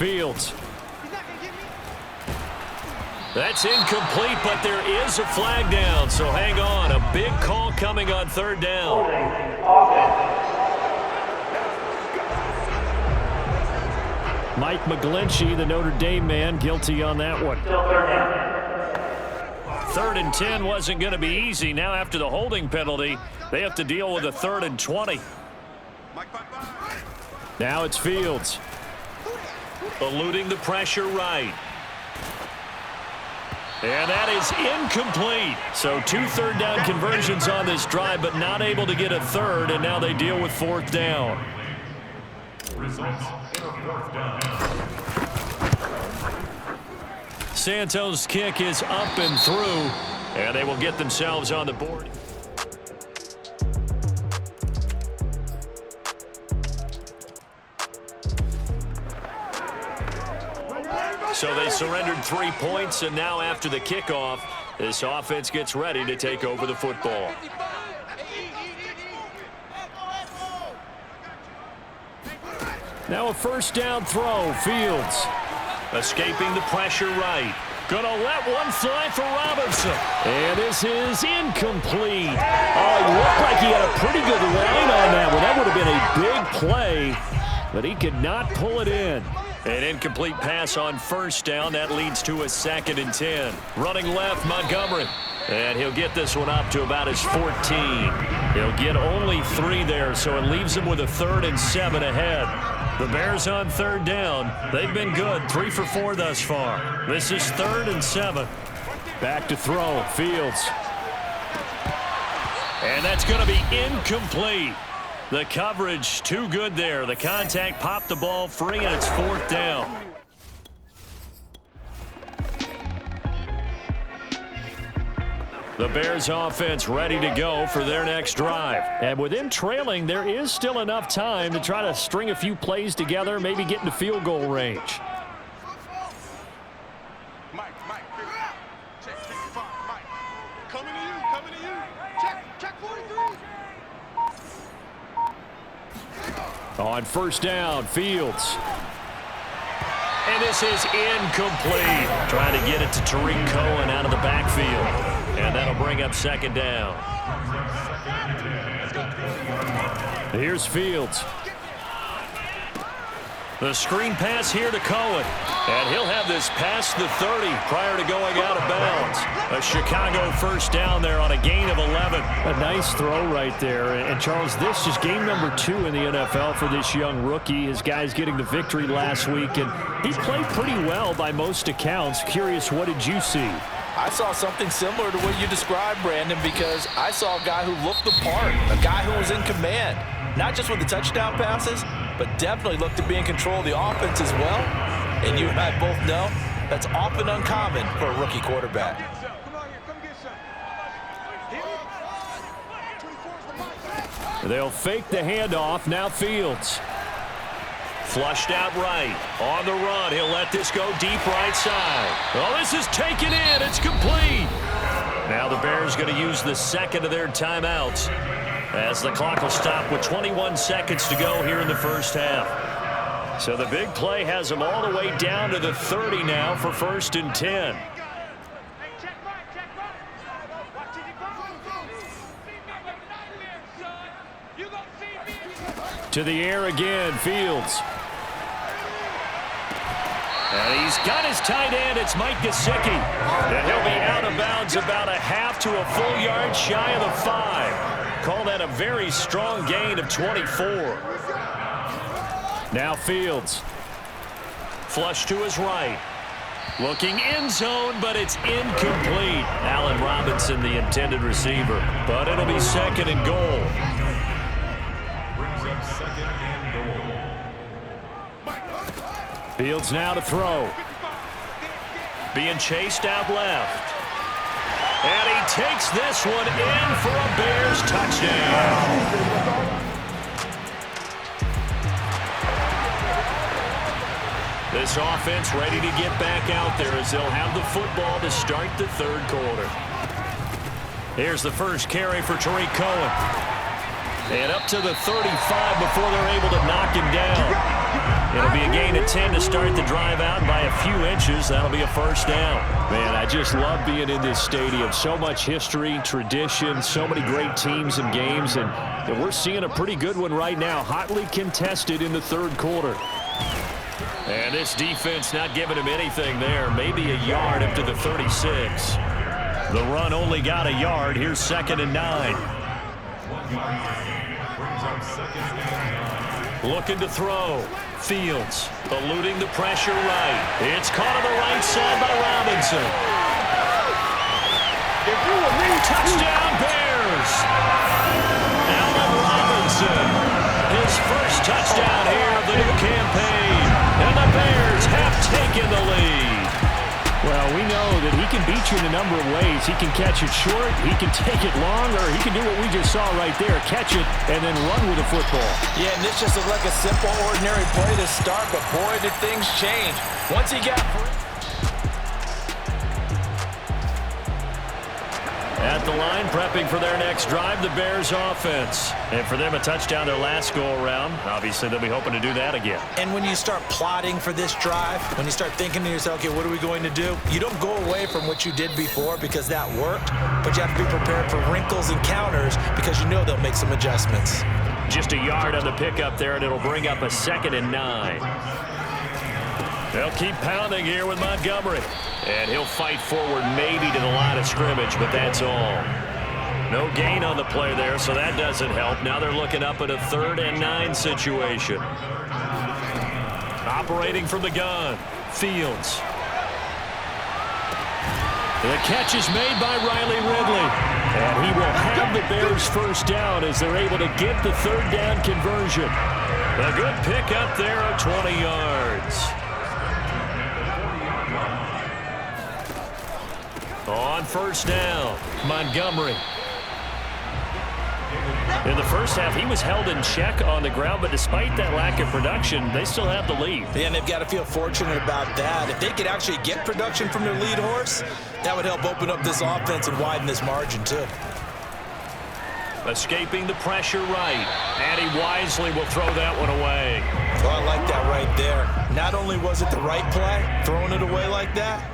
Fields. That's incomplete, but there is a flag down, so hang on. A big call coming on third down. Mike McGlinchey, the Notre Dame man, guilty on that one. Third and 10 wasn't going to be easy. Now after the holding penalty, they have to deal with a 3rd and 20. Now it's Fields. Eluding the pressure right. And that is incomplete. So 2 third-down conversions on this drive, but not able to get a third, and now they deal with 4th down. Santos' kick is up and through, and they will get themselves on the board. So they surrendered 3 points, and now after the kickoff, this offense gets ready to take over the football. Now a 1st down throw. Fields escaping the pressure right. Gonna let one fly for Robinson. And this is incomplete. Oh, it looked like he had a pretty good line on that one. That would have been a big play, but he could not pull it in. An incomplete pass on 1st down. That leads to a 2nd and 10. Running left, Montgomery. And he'll get this one up to about his 14. He'll get only 3 there, so it leaves him with a 3rd and 7 ahead. The Bears on 3rd down. They've been good, 3 for 4 thus far. This is 3rd and 7. Back to throw, Fields. And that's going to be incomplete. The coverage too good there. The contact popped the ball free, and it's 4th down. The Bears offense ready to go for their next drive. And with them trailing, there is still enough time to try to string a few plays together, maybe get into field goal range. On 1st down, Fields. And this is incomplete. Trying to get it to Tariq Cohen out of the backfield. And that'll bring up 2nd down. Here's Fields. The screen pass here to Cohen. And he'll have this past the 30 prior to going out of bounds. A Chicago 1st down there on a gain of 11. A nice throw right there. And Charles, this is game number 2 in the NFL for this young rookie. His guys getting the victory last week. And he played pretty well by most accounts. Curious, what did you see? I saw something similar to what you described, Brandon, because I saw a guy who looked the part, a guy who was in command, not just with the touchdown passes, but definitely looked to be in control of the offense as well. And you and I both know that's often uncommon for a rookie quarterback. They'll fake the handoff. Now Fields. Flushed out right. On the run. He'll let this go deep right side. Oh, this is taken in. It's complete. Now the Bears going to use the 2nd of their timeouts as the clock will stop with 21 seconds to go here in the 1st half. So the big play has them all the way down to the 30 now for 1st and 10. To the air again, Fields. And he's got his tight end. It's Mike Gesicki. And he'll be out of bounds about a half to a full yard shy of the 5. Call that a very strong gain of 24. Now Fields. Flush to his right. Looking end zone, but it's incomplete. Allen Robinson, the intended receiver. But it'll be 2nd and goal. Fields now to throw. Being chased out left. And he takes this one in for a Bears touchdown. This offense ready to get back out there as they'll have the football to start the 3rd quarter. Here's the first carry for Tariq Cohen. And up to the 35 before they're able to knock him down. It'll be a gain of 10 to start the drive out, and by a few inches, that'll be a first down. Man, I just love being in this stadium. So much history, tradition, so many great teams and games, and we're seeing a pretty good one right now, hotly contested in the third quarter. And this defense not giving him anything there, maybe a yard up to the 36. The run only got a yard. Here's 2nd and 9. Looking to throw. Fields eluding the pressure right. It's caught on the right side by Robinson. Touchdown Bears. Allen Robinson. His first touchdown here of the new campaign. And the Bears have taken the lead. Well, we know that he can beat you in a number of ways. He can catch it short, he can take it long, or he can do what we just saw right there, catch it and then run with the football. Yeah, and this just looked like a simple, ordinary play to start, but boy, did things change. Once he got at the line, prepping for their next drive, the Bears offense. And for them, a touchdown their last go-around. Obviously, they'll be hoping to do that again. And when you start plotting for this drive, when you start thinking to yourself, okay, what are we going to do? You don't go away from what you did before because that worked, but you have to be prepared for wrinkles and counters because you know they'll make some adjustments. Just a yard on the pickup there, and it'll bring up a 2nd and 9. They'll keep pounding here with Montgomery. And he'll fight forward maybe to the line of scrimmage, but that's all. No gain on the play there, so that doesn't help. Now they're looking up at a 3rd and 9 situation. Operating from the gun. Fields. The catch is made by Riley Ridley. And he will have the Bears first down as they're able to get the 3rd down conversion. A good pick up there of 20 yards. On first down, Montgomery. In the first half, he was held in check on the ground, but despite that lack of production, they still have the lead. Yeah, and they've got to feel fortunate about that. If they could actually get production from their lead horse, that would help open up this offense and widen this margin, too. Escaping the pressure right, and he wisely will throw that one away. Well, I like that right there. Not only was it the right play, throwing it away like that,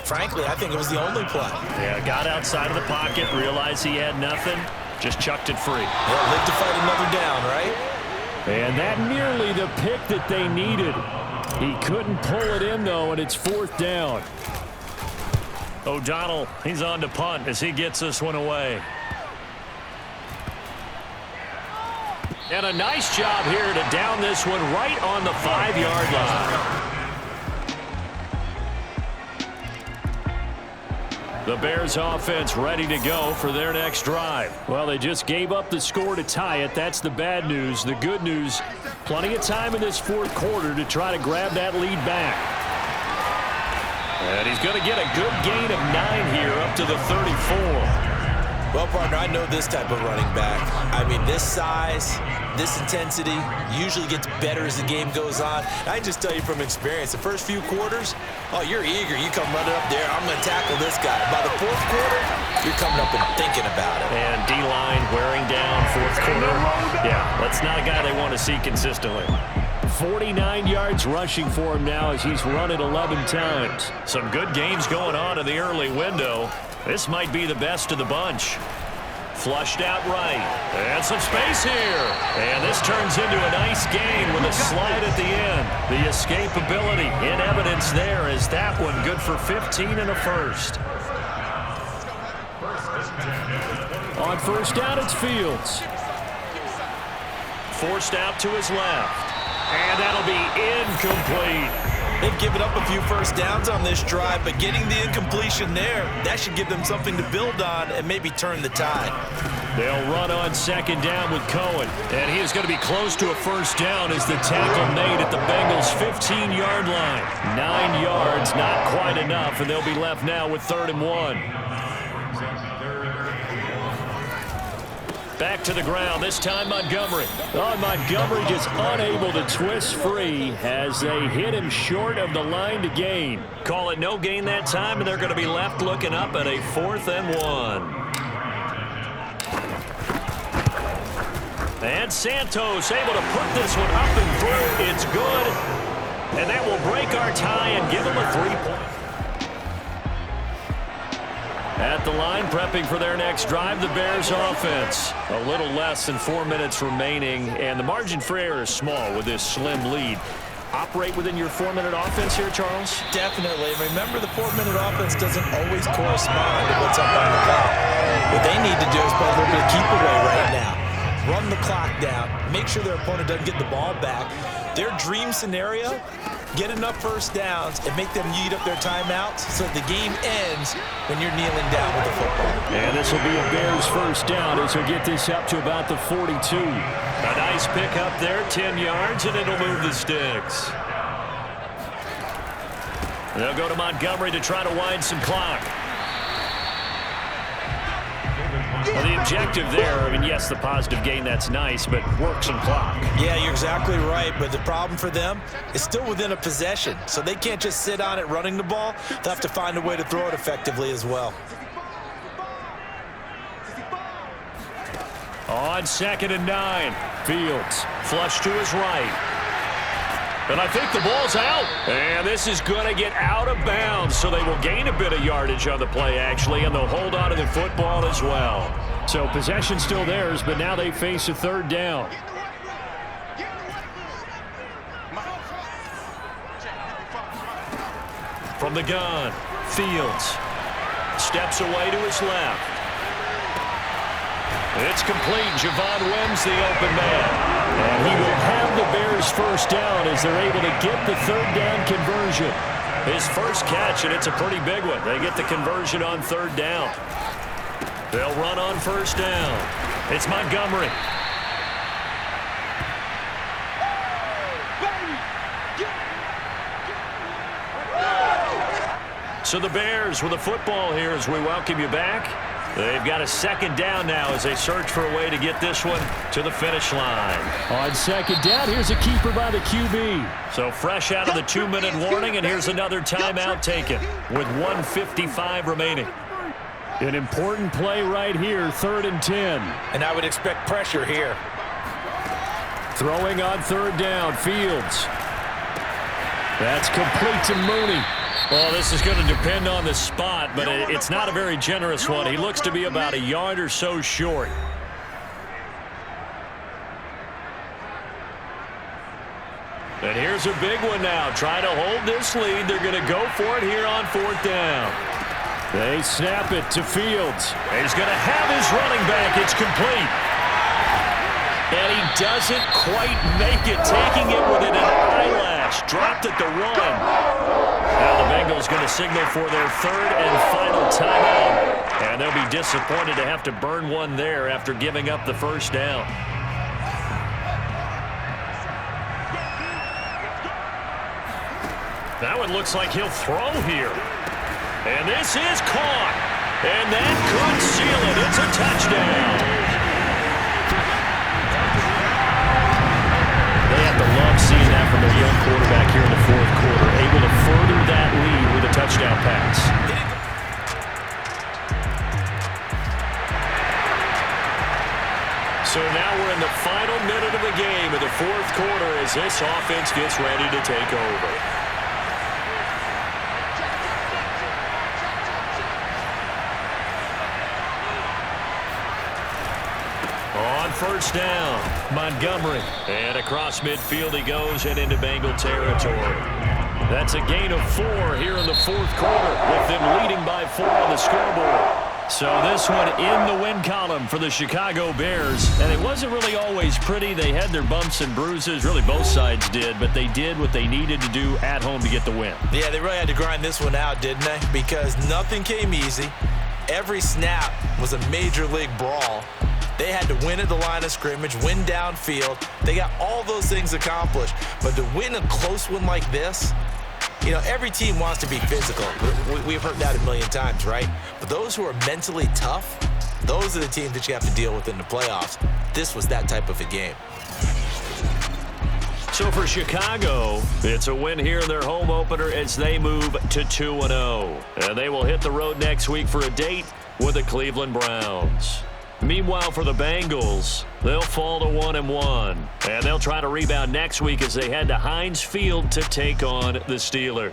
frankly, I think it was the only play. Yeah, got outside of the pocket, realized he had nothing, just chucked it free. Yeah, live to fight another down, right? And that nearly the pick that they needed. He couldn't pull it in, though, and it's 4th down. O'Donnell, he's on to punt as he gets this one away. And a nice job here to down this one right on the 5-yard line. The Bears offense ready to go for their next drive. Well, they just gave up the score to tie it. That's the bad news. The good news, plenty of time in this 4th quarter to try to grab that lead back. And he's going to get a good gain of 9 here up to the 34. Well, partner, I know this type of running back. I mean, this size, this intensity usually gets better as the game goes on. I can just tell you from experience, the first few quarters, oh, you're eager. You come running up there, I'm going to tackle this guy. By the 4th quarter, you're coming up and thinking about it. And D-line wearing down 4th quarter. Yeah, that's not a guy they want to see consistently. 49 yards rushing for him now as he's run it 11 times. Some good games going on in the early window. This might be the best of the bunch. Flushed out right. And some space here. And this turns into a nice gain with a slide at the end. The escapability in evidence there is that one good for 15 and a first. On first down, it's Fields. Forced out to his left. And that'll be incomplete. They've given up a few first downs on this drive, but getting the incompletion there, that should give them something to build on and maybe turn the tide. They'll run on 2nd down with Cohen. And he is going to be close to a first down as the tackle made at the Bengals' 15-yard line. 9 yards, not quite enough, and they'll be left now with 3rd and 1. Back to the ground, this time Montgomery. Oh, Montgomery just unable to twist free as they hit him short of the line to gain. Call it no gain that time, and they're going to be left looking up at a 4th and 1. And Santos able to put this one up and through. It's good. And that will break our tie and give them a 3-point. At the line, prepping for their next drive, the Bears offense. A little less than 4 minutes remaining, and the margin for error is small with this slim lead. Operate within your 4-minute offense here, Charles? Definitely. Remember, the 4-minute offense doesn't always correspond to what's up on the clock. What they need to do is play a little bit of keep away right now. Run the clock down. Make sure their opponent doesn't get the ball back. Their dream scenario, get enough first downs and make them eat up their timeouts so the game ends when you're kneeling down with the football. And this will be a Bears first down as they'll get this up to about the 42. A nice pick up there, 10 yards, and it'll move the sticks. They'll go to Montgomery to try to wind some clock. Well, the objective there, I mean, yes, the positive gain, that's nice, but work some clock. Yeah, you're exactly right, but the problem for them is still within a possession, so they can't just sit on it running the ball. They'll have to find a way to throw it effectively as well. On 2nd and 9, Fields flush to his right. And I think the ball's out. And this is going to get out of bounds, so they will gain a bit of yardage on the play, actually, and they'll hold on to the football as well. So possession still theirs, but now they face a 3rd down. From the gun, Fields steps away to his left. It's complete. Javon Wims, the open man. And he will have the Bears first down as they're able to get the 3rd down conversion. His first catch, and it's a pretty big one. They get the conversion on 3rd down. They'll run on 1st down. It's Montgomery. So the Bears with the football here as we welcome you back. They've got a 2nd down now as they search for a way to get this one to the finish line. On 2nd down, here's a keeper by the QB. So fresh out of the 2-minute warning, and here's another timeout taken with 1:55 remaining. An important play right here, 3rd and 10. And I would expect pressure here. Throwing on 3rd down, Fields. That's complete to Mooney. Well, this is going to depend on the spot, but it's not a very generous one. He looks to be about a yard or so short. And here's a big one now. Trying to hold this lead. They're going to go for it here on 4th down. They snap it to Fields. He's going to have his running back. It's complete. And he doesn't quite make it, taking it within an eyelash. Dropped at the 1. Now the Bengals going to signal for their 3rd and final timeout. And they'll be disappointed to have to burn one there after giving up the 1st down. That one looks like he'll throw here. And this is caught. And that could seal it. It's a touchdown. They have to love seeing that from their young quarterback here in the 4th quarter, able to further that lead with a touchdown pass. So now we're in the final minute of the game of the 4th quarter as this offense gets ready to take over. On 1st down, Montgomery. And across midfield he goes and into Bengal territory. That's a gain of 4 here in the 4th quarter with them leading by 4 on the scoreboard. So this one in the win column for the Chicago Bears. And it wasn't really always pretty. They had their bumps and bruises. Really both sides did. But they did what they needed to do at home to get the win. Yeah, they really had to grind this one out, didn't they? Because nothing came easy. Every snap was a major league brawl. They had to win at the line of scrimmage, win downfield. They got all those things accomplished. But to win a close one like this, you know, every team wants to be physical. We've heard that a million times, right? But those who are mentally tough, those are the teams that you have to deal with in the playoffs. This was that type of a game. So for Chicago, it's a win here in their home opener as they move to 2-0. And they will hit the road next week for a date with the Cleveland Browns. Meanwhile, for the Bengals, they'll fall to 1-1. And they'll try to rebound next week as they head to Heinz Field to take on the Steelers.